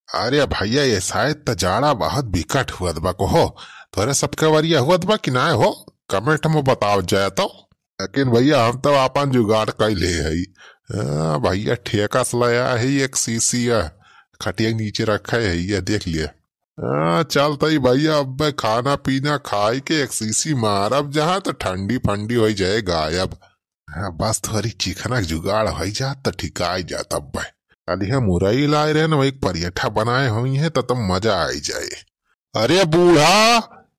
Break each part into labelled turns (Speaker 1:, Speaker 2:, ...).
Speaker 1: अरे भैया ये शायद त जाड़ा बहुत बिकट हुआ बा को हो। तोरे सबके वरिया हुआ बा कि ना हो, कमेंट में बताओ जाए तो। लेकिन भैया हम तो अपन जुगाड़ कैले हई। भैया ठेका से लाया है एक सीसी खटिया के नीचे रखा है ये देख लिए। चल तई भैया अब मैं खाना पीना खाई के एक सीसी मारब जहाँ तो ठंडी फंडी हो जाए गायब। बस थोड़ी चिकना जुगाड़ हो जा तो ठिकाई जाता अब भाई। कल यहाँ मुरई लाए रहे ना, वही पराठा बनाए हुई है तो मजा आई जाए। अरे बूढ़ा,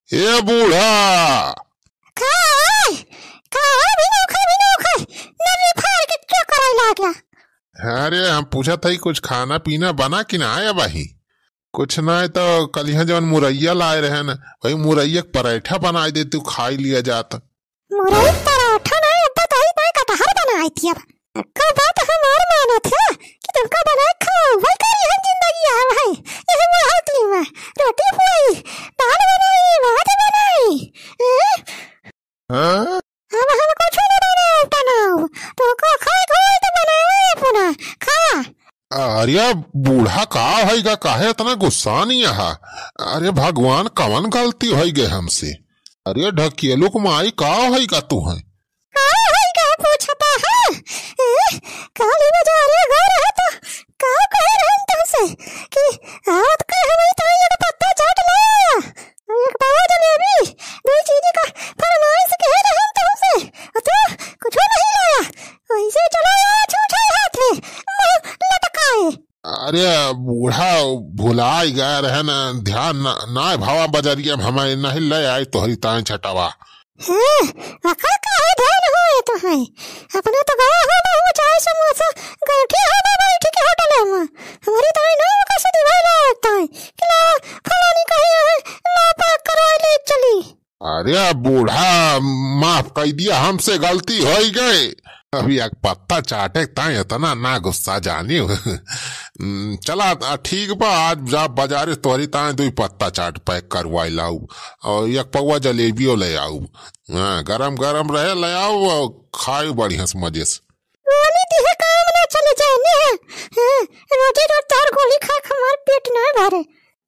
Speaker 1: ए बूढ़ा। अरे हम पूछा था कुछ खाना पीना बना कि ना आया भाई। कुछ ना है तो कल यहाँ जब मुरैया लाए रहे ना, वही मुरैया पराठा बनाए दे तू खाई लिया जाता।
Speaker 2: मुरई पराठा ना कटहर बनाई थी। अब का बात हमार माना था कि तुमका बना खाओ, वही करी हम जिंदगी है भाई। ये बहुत ली में रोटी पुई दाल बनाई भात बनाई।
Speaker 1: हाँ
Speaker 2: अब हम कुछ नहीं बनाओ तो को खाए खाए तो बनाओ पुनः खा।
Speaker 1: अरे बूढ़ा का है का काहे इतना गुस्सा नहीं है। अरे भगवान कवन गलती हो गए हमसे। अरे ढकेलू कुमाई का है का तू है
Speaker 2: पूछता है काली बाजार घर है तो का कह रहे हैं तुमसे कि रात को हमें तो ये पत्ता चाट लाया एक बाबा जलेबी दो चीज का फरमाइश कह रहे हैं तुमसे तो कुछ नहीं लाया, वैसे चला आया छूछे हाथ में लटकाए।
Speaker 1: अरे बूढ़ा भुलाई गया रहे ना, ध्यान ना भावा बजरिया हमें नहीं ले आई तोहरी ताए छटावा।
Speaker 2: वका काहे ध्यान होए तो है अपना तो गया हो बहु चाय समोसा गठे हो बैठ के होटल में हमारी तो ना का से दिवाला होता है कि ला फलानी कही है ला पैक करवा ले चली।
Speaker 1: अरे बूढ़ा माफ कर दिया, हमसे गलती हो गई। अभी एक पत्ता चाटे ताए इतना ना गुस्सा जानी। चला ठीक बा, आज जा बाजारे तोहरी ताए दो पत्ता चाट पैक करवाई लाऊ और एक पौवा जलेबियो ले आऊ। गरम गरम रहे ले आओ और खाई बढ़िया से मजे से।
Speaker 2: वाली दिहे काम ना चले जाने हैं रोटी रोटी तार गोली खा हमार पेट ना भरे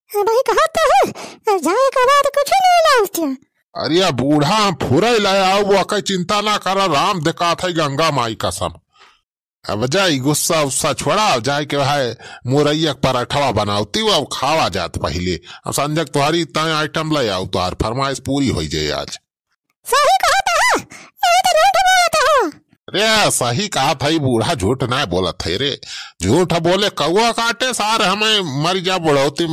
Speaker 2: भाई कहा तो है जाए के बाद कुछ नहीं लाऊं।
Speaker 1: अरे बूढ़ा फुरई लाया आओ वो कई चिंता ना करा, राम दिखा था गंगा माई कसम। अब जाई गुस्सा उस्सा छोड़ा जाए के भाई मुरैया पराठा बनावती वो खावा जात पहले। अब संजय तुम्हारी तय आइटम ले आओ, तुम्हार फरमाइश पूरी हो जाए आज।
Speaker 2: सही कहा था नहीं तो झूठ बोलता हो।
Speaker 1: अरे सही कहा था बूढ़ा, झूठ ना बोला थे रे। झूठ बोले कौआ काटे सार हमें मर जा बुढ़ौती,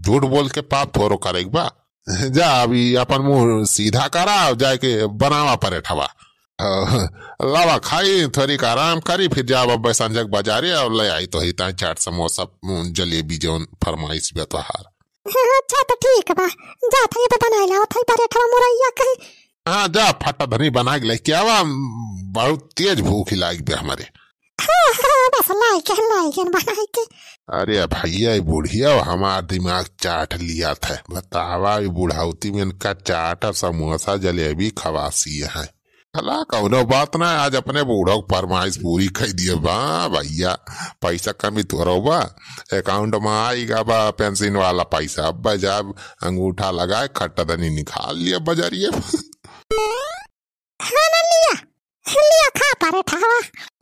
Speaker 1: झूठ बोल के पाप थोरो करेगा बा। जा अभी अपन मुंह सीधा करा जाए के बनावा पराठवा लावा खाई थोड़ी का आराम करी फिर जा अब संजय बाजारे और ले आई तो ही चाट समोसा जलेबी जो फरमाइश भी त्योहार।
Speaker 2: अच्छा तो ठीक बा जा थे तो बनाई लाओ थे पराठा मुरैया कहीं।
Speaker 1: हाँ जा फटा धनी बना के लेके आवा, बहुत तेज भूख लागी हमारे।
Speaker 2: बस लाई बनाई के।
Speaker 1: अरे भैया बुढ़िया हमार दिमाग चाट लिया था, बतावा बुढ़ावती में इनका चाट समोसा जलेबी खवासी है। भला कौनो बात ना, आज अपने बूढ़ों की फरमाइश पूरी कर दिए बा भैया। पैसा कमी थोड़ा बा, अकाउंट में आएगा बा पेंशन वाला पैसा। अब जब अंगूठा लगाए खट्टा धनी निकाल लिया बजरिए।
Speaker 2: लिया खा पराठा।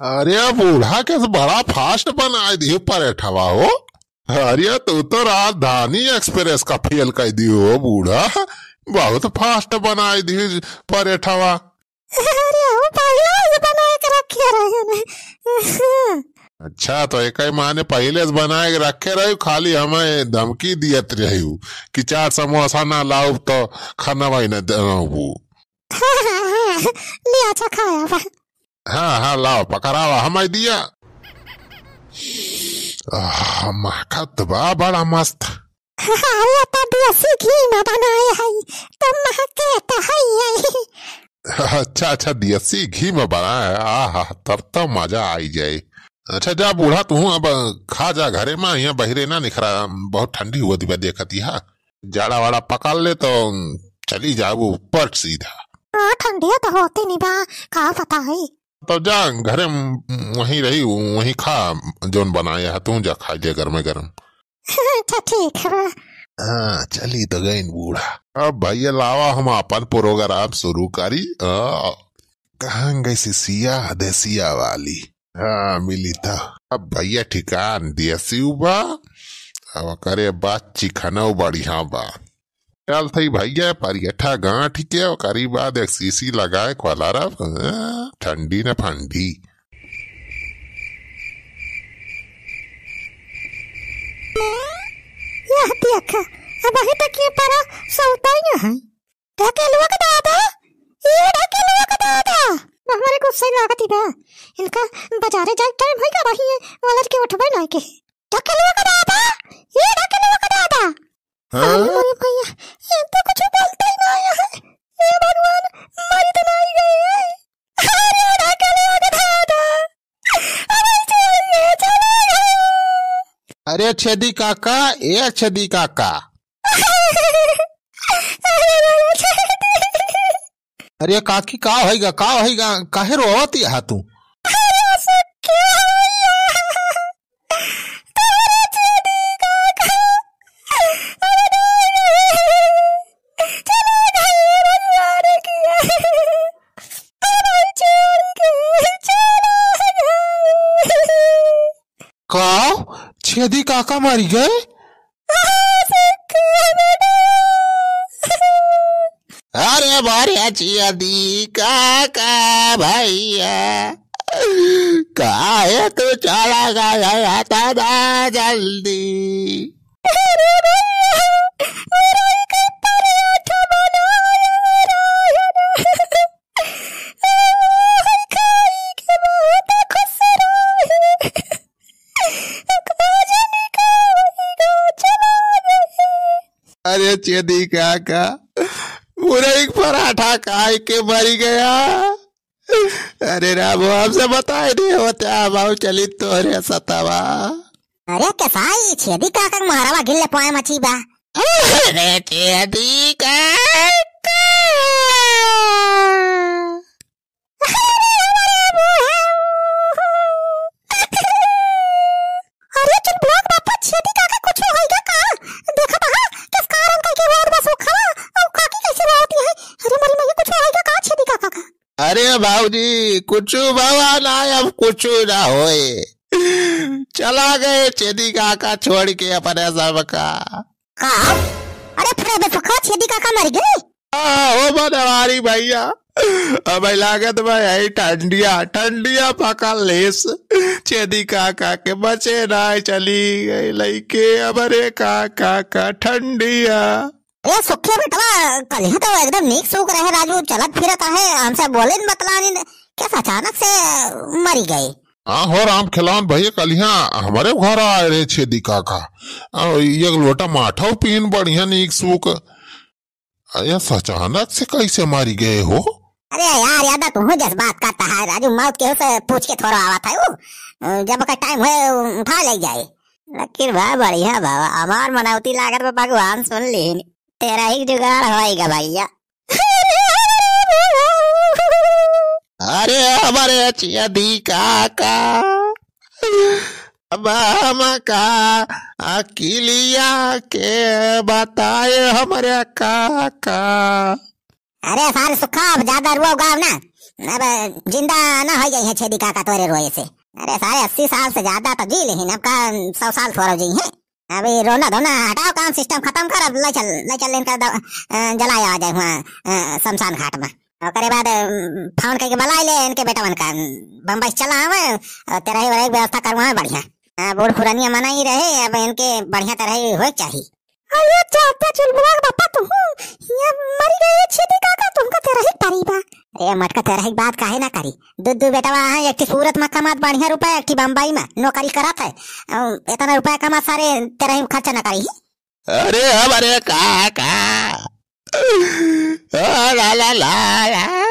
Speaker 1: अरे बूढ़ा कैसे बड़ा फास्ट बनाए दियो पराठा हो। अरे तू तो राजधानी एक्सप्रेस का फेल कर दियो बूढ़ा, बहुत फास्ट बनाए दियो पराठा।
Speaker 2: अरे वो पहले से बना के रखे रहे।
Speaker 1: अच्छा तो एक माने पहले से बना के रखे रहे, खाली हमें धमकी दियत रही कि चाट समोसा ना लाओ तो खाना वही न दो।
Speaker 2: लिया अच्छा खाया बा।
Speaker 1: हाँ हाँ लाओ पकड़ावा हमें दिया। महकत बा बड़ा मस्त।
Speaker 2: अरे तो देसी घी में बनाए है तो महके तो है।
Speaker 1: अच्छा अच्छा देसी घी में बना है, आहा तब तो मजा आई जाए। अच्छा जा बूढ़ा तू अब खा जा घरे में, यहाँ बहिरे ना निखरा, बहुत ठंडी हुआ दिबा देखती है। जाड़ा वाड़ा पकड़ ले तो चली जाओ ऊपर सीधा।
Speaker 2: ठंडी तो होती नहीं बा, का पता है।
Speaker 1: तो जा घरे वहीं रही वहीं खा जोन बनाया है, तू जा खा ले गरम गरम।
Speaker 2: अच्छा ठीक है बा।
Speaker 1: हाँ चली तो गई बूढ़ा। अब भैया लावा हम अपन प्रोग्राम शुरू करी। कहाँ गई सिया देसिया वाली। हाँ मिली था। अब भैया ठिकान देसी बा। अब करे बात चिखना बढ़िया बा। चल थी भैया परियठा गांठ के करी बाद एक सीसी लगाए खोलारा ठंडी न फंडी।
Speaker 2: यह देख अब अभी तक ये परा सोता ही है। ढकेलुआ का दादा, ये ढकेलुआ का दादा हमारे को सही लागत बा। इनका बाजारे जाए टाइम होइगा रही है वाला के उठबे नहीं के। ढकेलुआ का दादा, ये ढकेलुआ का दादा। अरे भैया ये तो कुछ बोलता ही नहीं है। ये भगवान मर तो नहीं गए। अरे ढकेलुआ का दादा, अरे चले गए।
Speaker 1: अरे छेदी काका, ए छेदी काका। अरे काकी का होइगा काहे रोवती है तू? का छेदी काका मर गए? अरे बारे छेदी काका भैया काहे तू चला गया था जल्दी? अरे छेदी काका पूरा एक पराठा खाए के मर गया। अरे रामो हमसे बताए नहीं होता बाबू चली तोरे सतावा।
Speaker 2: अरे कसाई छेदी काका मारावा गिल्ले पाए मची बा।
Speaker 1: अरे छेदी काका
Speaker 2: अरे चल ब्लॉक बापा छेदी काका कुछ होइगा का? देखा बहा किस कारण का के बाद बस उखा और काकी कैसे होती है। अरे मरी में कुछ होइगा का छेदी काका का?
Speaker 1: अरे बाबूजी कुछ बाबा ना अब कुछ ना होए। चला गए छेदी काका छोड़ के अपने सब का।
Speaker 2: अरे फिर बेफका छेदी काका मर गए?
Speaker 1: ओ बनवारी भैया अब लागत भाई ठंडिया पका लेस छेदी काका के बचे ना चली गई लइके अबरे काका का ठंडिया।
Speaker 2: ए सुखे बेटवा कल ही तो एकदम नीक सूख रहे राजू चलत फिरत है हमसे बोले न बतलानी कैसा अचानक से मरी गए।
Speaker 1: हाँ हो राम खिलावन भैया कल यहाँ हमारे घर आए रहे छेदी काका एक लोटा माठा पीन बढ़िया नीक सूख अचानक से कैसे मारी गए हो?
Speaker 2: अरे यार यादा तू जिस बात करता है राजू मौत के उसे पूछ के थोड़ा आवा था वो जब का टाइम हुए उठा ले जाए। लेकिन भाई बढ़िया बाबा हमार मनौती लागत में भगवान सुन ली तेरा ही जुगाड़ होएगा भैया।
Speaker 1: अरे हमारे छेदी काका का अकिलिया के बताए हमारे काका।
Speaker 2: अरे सारे सुखा अब ज्यादा रुआ गाँव ना अब जिंदा ना हो गई है छेदी काका तोरे रोए से। अरे सारे 80 साल से ज्यादा तो जी लेकिन अब का 100 साल थोड़ा जी है। अभी रोना धोना हटाओ काम सिस्टम खत्म कर अब ले चल इनका जलाया आ जाए वहाँ शमशान घाट में। और बाद फोन करके बुला ले इनके बेटा मन का बम्बई चला हमें तेरा ही व्यवस्था करवा बढ़िया बूढ़ पुरानिया मना ही रहे अब इनके बढ़िया तरह ही हो चाहिए। अरे चाचा चुलबुला बापा तू ये मर गए छेदी काका तुमका तेरा ही परीबा। अरे मटका तेरा ही बात काहे ना करी दू बेटा वहाँ एक ठी सूरत में कमात बढ़िया रुपया एक ठी बम्बई में नौकरी करत है इतना रुपया कमा सारे तेरा ही खर्चा ना करी।
Speaker 1: अरे हमारे काका ला ला ला